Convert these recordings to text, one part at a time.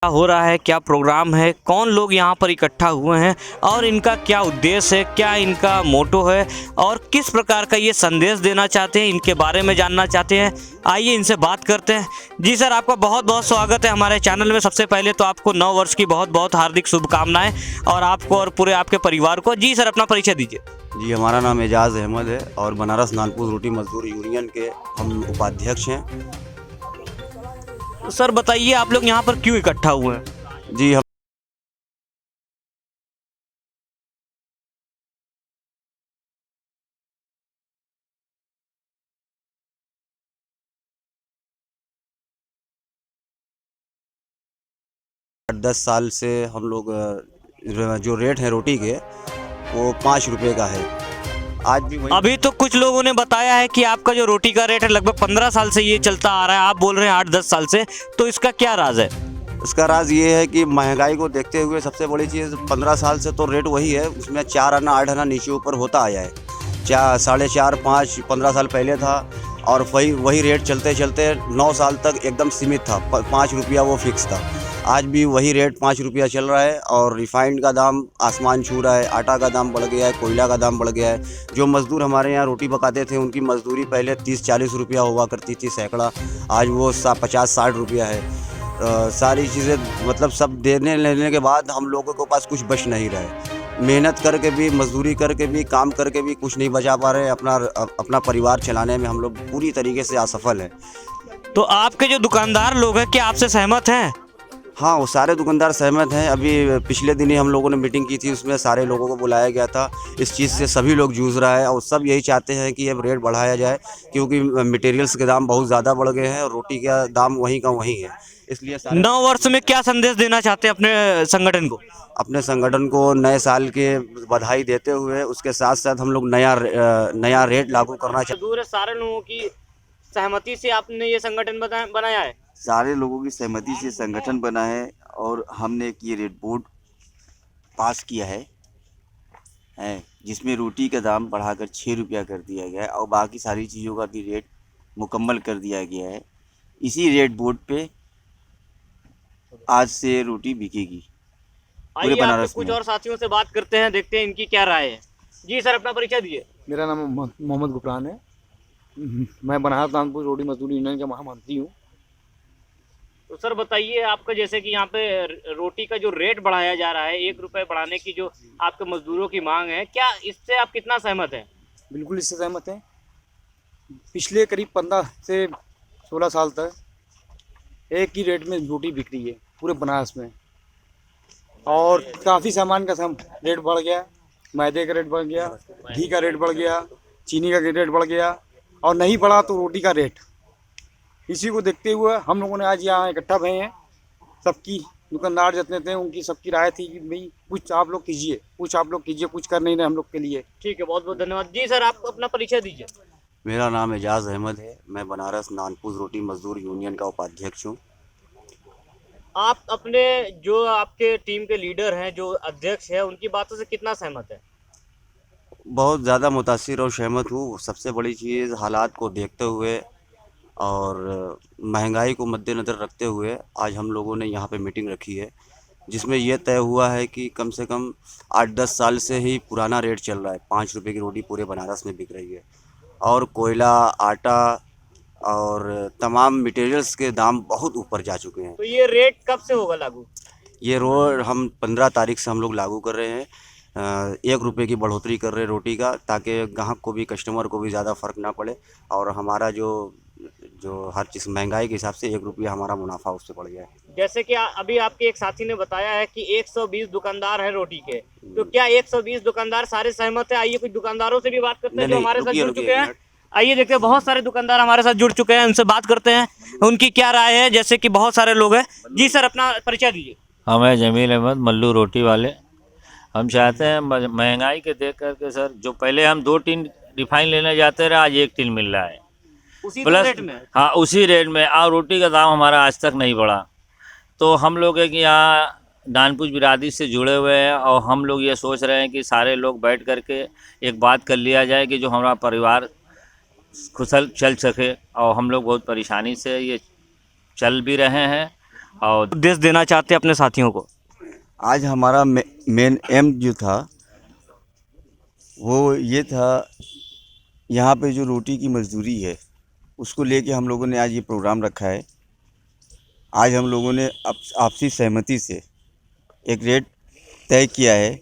क्या हो रहा है, क्या प्रोग्राम है, कौन लोग यहाँ पर इकट्ठा हुए हैं और इनका क्या उद्देश्य है, क्या इनका मोटो है और किस प्रकार का ये संदेश देना चाहते हैं, इनके बारे में जानना चाहते हैं। आइए इनसे बात करते हैं। जी सर, आपका बहुत बहुत स्वागत है हमारे चैनल में। सबसे पहले तो आपको नव वर्ष की बहुत बहुत हार्दिक शुभकामनाएं और आपको और पूरे आपके परिवार को। जी सर, अपना परिचय दीजिए। जी, हमारा नाम एजाज़ अहमद है और बनारस नानपुर रोटी मजदूर यूनियन के हम उपाध्यक्ष हैं। सर बताइए, आप लोग यहाँ पर क्यों इकट्ठा हुए हैं? जी, हम 8-10 साल से हम लोग जो रेट है रोटी के वो 5 रुपये का है। आज भी वही अभी तो कुछ लोगों ने बताया है कि आपका जो रोटी का रेट है लगभग 15 साल से ये चलता आ रहा है, आप बोल रहे हैं 8-10 साल से, तो इसका क्या राज है? इसका राज ये है कि महंगाई को देखते हुए सबसे बड़ी चीज़ 15 साल से तो रेट वही है, उसमें 4 आना 8 आना नीचे ऊपर होता आया है। 4, 4.5, 5, 15 साल पहले था और वही रेट चलते चलते 9 साल तक एकदम सीमित था। 5 रुपया वो फिक्स था। आज भी वही रेट 5 रुपया चल रहा है और रिफाइंड का दाम आसमान छू रहा है, आटा का दाम बढ़ गया है, कोयला का दाम बढ़ गया है। जो मज़दूर हमारे यहाँ रोटी पकाते थे उनकी मज़दूरी पहले 30-40 रुपया हुआ करती थी सैकड़ा, आज वो 50-60 रुपया है। सारी चीज़ें मतलब सब देने लेने के बाद हम लोगों के पास कुछ बच नहीं रहा है। मेहनत करके भी, मजदूरी करके भी, काम करके भी कुछ नहीं बचा पा रहे। अपना परिवार चलाने में हम लोग पूरी तरीके से असफल हैं। तो आपके जो दुकानदार लोग हैं, क्या आपसे सहमत हैं? हाँ, वो सारे दुकानदार सहमत हैं। अभी पिछले दिन ही हम लोगों ने मीटिंग की थी, उसमें सारे लोगों को बुलाया गया था। इस चीज़ से सभी लोग जूझ रहा है और सब यही चाहते हैं कि अब रेट बढ़ाया जाए, क्योंकि मटेरियल्स के दाम बहुत ज़्यादा बढ़ गए हैं और रोटी का दाम वहीं का वहीं है। इसलिए सारे नव वर्ष में क्या संदेश देना चाहते हैं अपने संगठन को? अपने संगठन को नए साल के बधाई देते हुए उसके साथ साथ हम लोग नया रेट लागू करना चाहते दूर सारे लोगों की सहमति से आपने ये संगठन बनाया है। सारे लोगों की सहमति से संगठन बना है और हमने एक ये रेट बोर्ड पास किया है जिसमें रोटी का दाम बढ़ाकर 6 रुपया कर दिया गया है और बाकी सारी चीज़ों का भी रेट मुकम्मल कर दिया गया है। इसी रेट बोर्ड पे आज से रोटी बिकेगी पूरे आइए आपके बनारस कुछ में। और साथियों से बात करते हैं, देखते हैं इनकी क्या राय है। जी सर, अपना परिचय दीजिए। मेरा नाम मोहम्मद गुफरान है। मैं बनारस नानपुर रोटी मजदूर यूनियन का महामंत्री हूँ। तो सर बताइए, आपका जैसे कि यहाँ पे रोटी का जो रेट बढ़ाया जा रहा है, 1 रुपये बढ़ाने की जो आपके मजदूरों की मांग है, क्या इससे आप कितना सहमत हैं? बिल्कुल इससे सहमत हैं। पिछले करीब 15 से 16 साल तक एक ही रेट में रोटी बिक रही है पूरे बनारस में और काफ़ी सामान का रेट बढ़ गया। मैदे का रेट बढ़ गया, घी का रेट बढ़ गया, चीनी का रेट बढ़ गया और नहीं बढ़ा तो रोटी का रेट। इसी को देखते हुए हम लोगों ने आज यहाँ इकट्ठा भए हैं। सबकी दुकानदार जितने थे उनकी सबकी राय थी कि भाई कुछ आप लोग कीजिए, कुछ कर नहीं रहे हम लोग के लिए। ठीक है, बहुत बहुत धन्यवाद। जी सर, आप अपना परिचय दीजिए। मेरा नाम एजाज़ अहमद है। मैं बनारस नानपुर रोटी मजदूर यूनियन का उपाध्यक्ष हूँ। आप अपने जो आपके टीम के लीडर हैं, जो अध्यक्ष है, उनकी बातों से कितना सहमत है? बहुत ज़्यादा मुतासिर और सहमत हूँ। सबसे बड़ी चीज़ हालात को देखते हुए और महंगाई को मद्देनज़र रखते हुए आज हम लोगों ने यहाँ पे मीटिंग रखी है, जिसमें यह तय हुआ है कि कम से कम 8-10 साल से ही पुराना रेट चल रहा है। 5 रुपये की रोटी पूरे बनारस में बिक रही है और कोयला, आटा और तमाम मटेरियल्स के दाम बहुत ऊपर जा चुके हैं। तो ये रेट कब से होगा लागू? ये रोड हम 15 तारीख से हम लोग लागू कर रहे हैं। 1 रुपये की बढ़ोतरी कर रहे हैं रोटी का, ताकि ग्राहक को भी, कस्टमर को भी ज़्यादा फ़र्क ना पड़े और हमारा जो हर चीज़ महंगाई के हिसाब से 1 रुपया हमारा मुनाफा उससे बढ़ गया है। जैसे कि अभी आपके एक साथी ने बताया है कि 120 दुकानदार हैं रोटी के, तो क्या 120 दुकानदार सारे सहमत हैं? आइए कुछ दुकानदार से भी बात करते हैं जो नहीं, हमारे साथ रुकिए, जुड़ रुकिए, चुके हैं। मिनट। आइए देखते हैं, बहुत सारे दुकानदार हमारे साथ जुड़ चुके हैं, उनसे बात करते हैं उनकी क्या राय है। जैसे कि बहुत सारे लोग हैं। जी सर, अपना परिचय दीजिए। हमें जमील अहमद, मल्लू रोटी वाले। हम चाहते हैं महंगाई के देख करके सर, जो पहले हम 2 टीन रिफाइन लेने जाते रहे, आज 1 टीन मिल रहा है उसी प्लस। रेट में? हाँ, उसी रेट में। और रोटी का दाम हमारा आज तक नहीं बढ़ा। तो हम लोग एक यहाँ नानपुर बिरादरी से जुड़े हुए हैं और हम लोग ये सोच रहे हैं कि सारे लोग बैठ करके एक बात कर लिया जाए कि जो हमारा परिवार खुशल चल सके। और हम लोग बहुत परेशानी से ये चल भी रहे हैं और उपदेश देना चाहते हैं अपने साथियों को? आज हमारा मेन एम जो था वो ये था, यहाँ पे जो रोटी की मजदूरी है उसको लेके हम लोगों ने आज ये प्रोग्राम रखा है। आज हम लोगों ने आपसी सहमति से एक रेट तय किया है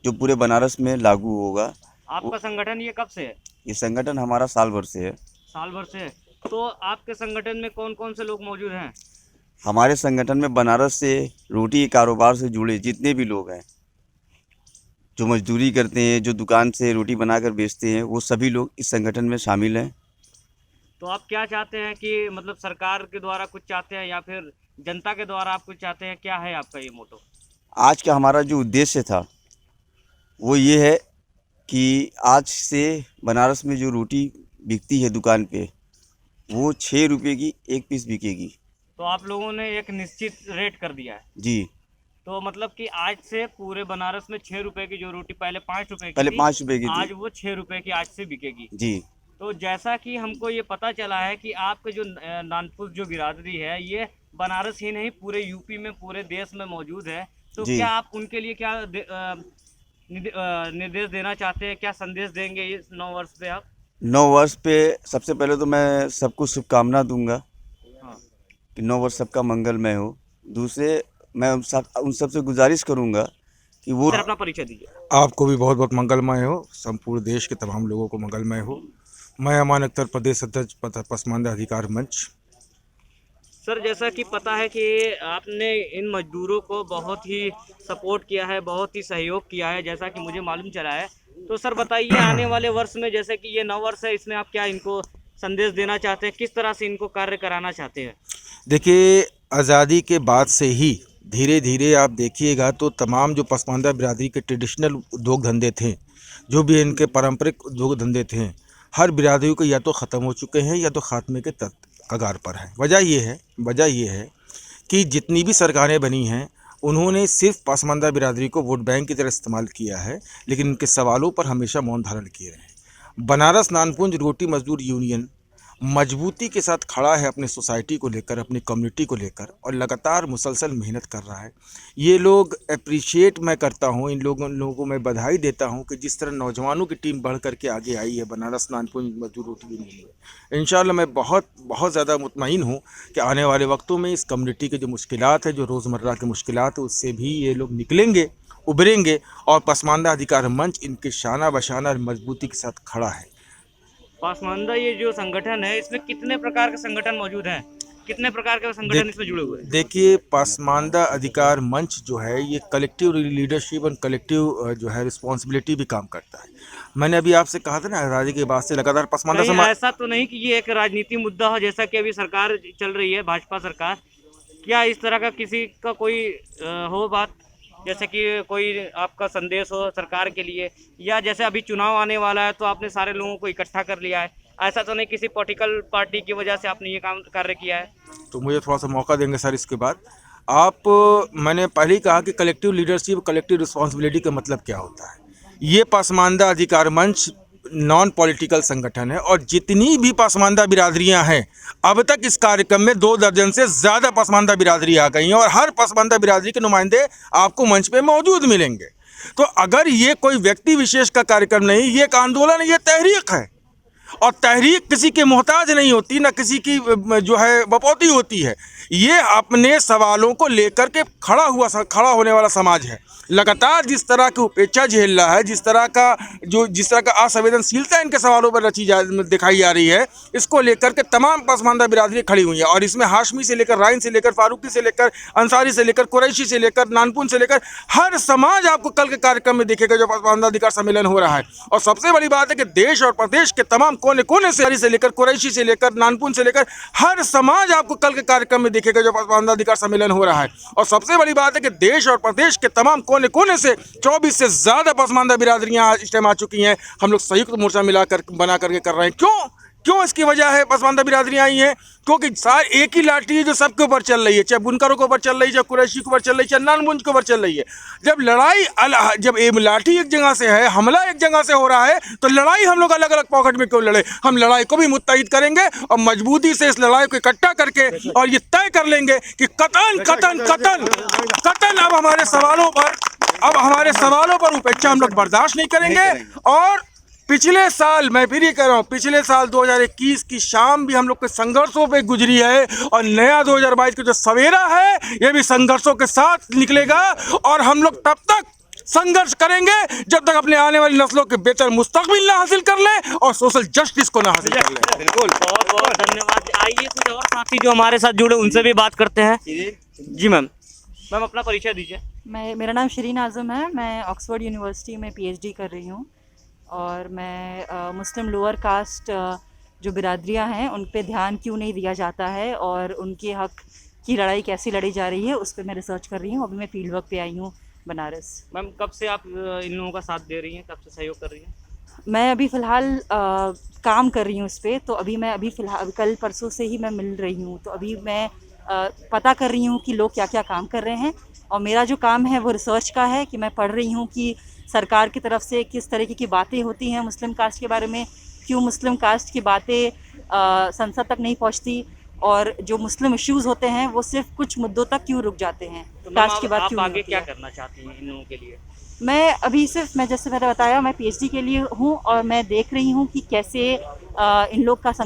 जो पूरे बनारस में लागू होगा। आपका संगठन ये कब से है? ये संगठन हमारा साल भर से है। साल भर से है। तो आपके संगठन में कौन कौन से लोग मौजूद हैं? हमारे संगठन में बनारस से रोटी के कारोबार से जुड़े जितने भी लोग हैं, जो मजदूरी करते हैं, जो दुकान से रोटी बनाकर बेचते हैं, वो सभी लोग इस संगठन में शामिल हैं। तो आप क्या चाहते हैं कि मतलब सरकार के द्वारा कुछ चाहते हैं या फिर जनता के द्वारा आप कुछ चाहते हैं? क्या है आपका ये मोटो? आज का हमारा जो उद्देश्य था वो ये है कि आज से बनारस में जो रोटी बिकती है दुकान पे वो 6 रुपये की एक पीस बिकेगी। तो आप लोगों ने एक निश्चित रेट कर दिया है। जी, तो मतलब कि आज से पूरे बनारस में 6 रुपए की जो रोटी पहले 5 रुपए की पहले थी, 5 रुपये की आज थी। वो 6 रुपए की आज से बिकेगी। जी, तो जैसा कि हमको ये पता चला है कि आपके जो नानपुर जो बिरादरी है ये बनारस ही नहीं पूरे यूपी में पूरे देश में मौजूद है। तो जी। क्या आप उनके लिए क्या निर्देश देना चाहते हैं? क्या संदेश देंगे इस 9 वर्ष पे आप? 9 वर्ष पे सबसे पहले तो मैं सबको शुभकामना दूंगा हाँ। कि 9 वर्ष सबका मंगलमय हो। दूसरे मैं उन सबसे गुजारिश करूंगा कि वो सर अपना परिचय दीजिए। आपको भी बहुत बहुत मंगलमय हो, संपूर्ण देश के तमाम लोगों को मंगलमय हो। मैं अमान अख्तर, प्रदेश अध्यक्ष पसमानदा अधिकार मंच। सर जैसा कि पता है कि आपने इन मजदूरों को बहुत ही सपोर्ट किया है, बहुत ही सहयोग किया है, जैसा कि मुझे मालूम चला है। तो सर बताइए आने वाले वर्ष में, जैसे कि ये 9 वर्ष है, इसमें आप क्या इनको संदेश देना चाहते हैं? किस तरह से इनको कार्य कराना चाहते हैं? देखिए, आज़ादी के बाद से ही धीरे धीरे आप देखिएगा तो तमाम जो पसमानदा बिरादरी के ट्रेडिशनल उद्योग धंधे थे, जो भी इनके पारंपरिक उद्योग धंधे थे, हर बिरादरी को या तो ख़त्म हो चुके हैं या तो ख़ात्मे के कगार पर है। वजह ये है कि जितनी भी सरकारें बनी हैं उन्होंने सिर्फ पसमानदा बिरादरी को वोट बैंक की तरह इस्तेमाल किया है, लेकिन उनके सवालों पर हमेशा मौन धारण किए रहे। बनारस नानपुंज रोटी मजदूर यूनियन मजबूती के साथ खड़ा है अपने सोसाइटी को लेकर, अपनी कम्युनिटी को लेकर, और लगातार मुसलसल मेहनत कर रहा है। ये लोग अप्रिशिएट मैं करता हूँ, इन लोगों को मैं बधाई देता हूँ कि जिस तरह नौजवानों की टीम बढ़ करके आगे आई है बनारस नानपुंज मजदूर रोटी यूनियन में। इंशाल्लाह मैं बहुत ज़्यादा मुतमईन हूँ कि आने वाले वक्तों में इस कम्युनिटी के जो मुश्किलात है, जो रोज़मर्रा की मुश्किलात है, उससे भी ये लोग निकलेंगे, उभरेंगे, और पसमानदा अधिकार मंच इनके शाना बशाना मजबूती के साथ खड़ा है। पसमानदा ये जो संगठन है, इसमें कितने प्रकार के संगठन मौजूद हैं? कितने प्रकार के संगठन इसमें जुड़े हुए हैं? देखिए, पसमानदा अधिकार मंच जो है ये कलेक्टिव लीडरशिप और कलेक्टिव जो है रिस्पॉन्सिबिलिटी भी काम करता है। मैंने अभी आपसे कहा था ना, आज़ादी के बाद से लगातार पसमानदा कहीं समाज। ऐसा तो नहीं कि ये एक राजनीति मुद्दा हो, जैसा कि अभी सरकार चल रही है, भाजपा सरकार? क्या इस तरह का किसी का कोई हो बात, जैसे कि कोई आपका संदेश हो सरकार के लिए, या जैसे अभी चुनाव आने वाला है तो आपने सारे लोगों को इकट्ठा कर लिया है, ऐसा तो नहीं किसी पॉलिटिकल पार्टी की वजह से आपने ये काम कार्य किया है? तो मुझे थोड़ा सा मौका देंगे सर इसके बाद आप? मैंने पहले ही कहा कि कलेक्टिव लीडरशिप, कलेक्टिव रिस्पॉन्सिबिलिटी का मतलब क्या होता है। ये पसमानदा अधिकार मंच नॉन पॉलिटिकल संगठन है, और जितनी भी पसमानदा बिरादरियां हैं, अब तक इस कार्यक्रम में 2 दर्जन से ज़्यादा पसमानदा बिरादरी आ गई हैं, और हर पसमानदा बिरादरी के नुमाइंदे आपको मंच पे मौजूद मिलेंगे। तो अगर ये कोई व्यक्ति विशेष का कार्यक्रम नहीं, ये एक आंदोलन, ये तहरीक है, और तहरीक किसी के मोहताज नहीं होती, ना किसी की जो है बपौती होती है। ये अपने सवालों को लेकर के खड़ा होने वाला समाज है। लगातार जिस तरह की उपेक्षा झेल रहा है, जिस तरह का असंवेदनशीलता इनके सवालों पर दिखाई जा रही है, इसको लेकर के तमाम पसमानदा बिरादरी खड़ी हुई है। और इसमें हाशमी से लेकर, राइन से लेकर, फारूकी से लेकर, अंसारी से लेकर, कुरैशी से लेकर, नानपुन से लेकर हर समाज आपको कल के कार्यक्रम में दिखेगा जो पसमानदा अधिकार सम्मेलन हो रहा है। और सबसे बड़ी बात है कि देश और प्रदेश के तमाम कोने कोने से लेकर, कुरैशी से लेकर, नानपुन से लेकर हर समाज आपको कल के कार्यक्रम में दिखेगा जो पसमानदा अधिकार सम्मेलन हो रहा है। और सबसे बड़ी बात है कि देश और प्रदेश के तमाम कोने कोने से 24 से ज़्यादा पसमानदा बिरादरियां इस टाइम आ चुकी हैं। हम लोग संयुक्त मोर्चा बना करके कर रहे हैं। क्यों? क्यों इसकी वजह है पसमानदा बिरादरियाँ आई हैं? क्योंकि सार एक ही लाठी है जो सबके ऊपर चल रही है, चाहे बुनकरों के ऊपर चल रही है, चाहे कुरैशी के ऊपर चल रही है, चाहे नानमुंज के ऊपर चल रही है। जब लड़ाई जब एक लाठी एक जगह से है, हमला एक जगह से हो रहा है, तो लड़ाई हम लोग अलग अलग पॉकेट में क्यों लड़े? हम लड़ाई को भी मुत्तहिद करेंगे और मजबूती से इस लड़ाई को इकट्ठा करके और ये तय कर लेंगे कि कतन कतन कतन कतन अब हमारे सवालों पर उपेक्षा हम लोग बर्दाश्त नहीं करेंगे। और पिछले साल, मैं फिर ये कह रहा हूँ, पिछले साल 2021 की शाम भी हम लोग के संघर्षों पे गुजरी है और नया 2022 का जो सवेरा है ये भी संघर्षों के साथ निकलेगा। और हम लोग तब तक संघर्ष करेंगे जब तक अपने आने वाली नस्लों के बेहतर मुस्तकबिल ना हासिल कर लें और सोशल जस्टिस को ना हासिल कर लें। बिल्कुल, बहुत बहुत धन्यवाद। आइए कुछ और साथी जो हमारे साथ जुड़े उनसे भी बात करते हैं। जी मैम अपना परिचय दीजिए। मेरा नाम शरीन आज़म है। मैं ऑक्सफोर्ड यूनिवर्सिटी में पीएचडी कर रही हूँ और मैं मुस्लिम लोअर कास्ट जो बिरादरियाँ हैं उन पे ध्यान क्यों नहीं दिया जाता है और उनके हक की लड़ाई कैसे लड़ी जा रही है उस पर मैं रिसर्च कर रही हूँ। अभी मैं फील्ड वर्क पे आई हूँ बनारस। मैम कब से आप इन लोगों का साथ दे रही हैं, कब से सहयोग कर रही हैं? मैं अभी फ़िलहाल काम कर रही हूँ इस पर, तो अभी फ़िलहाल कल परसों से ही मैं मिल रही हूँ। तो अभी मैं पता कर रही हूँ कि लोग क्या क्या काम कर रहे हैं और मेरा जो काम है वो रिसर्च का है कि मैं पढ़ रही हूँ कि सरकार की तरफ से किस तरीके की बातें होती हैं मुस्लिम कास्ट के बारे में, क्यों मुस्लिम कास्ट की बातें संसद तक नहीं पहुँचती और जो मुस्लिम इश्यूज़ होते हैं वो सिर्फ कुछ मुद्दों तक क्यों रुक जाते हैं, तो कास्ट की बात आप क्यों नहीं आगे होती क्या है। करना चाहती हैं इन लोगों के लिए? मैं अभी सिर्फ, मैं जैसे मैंने बताया, मैं पीएचडी के लिए हूँ और मैं देख रही हूँ कि कैसे इन लोग का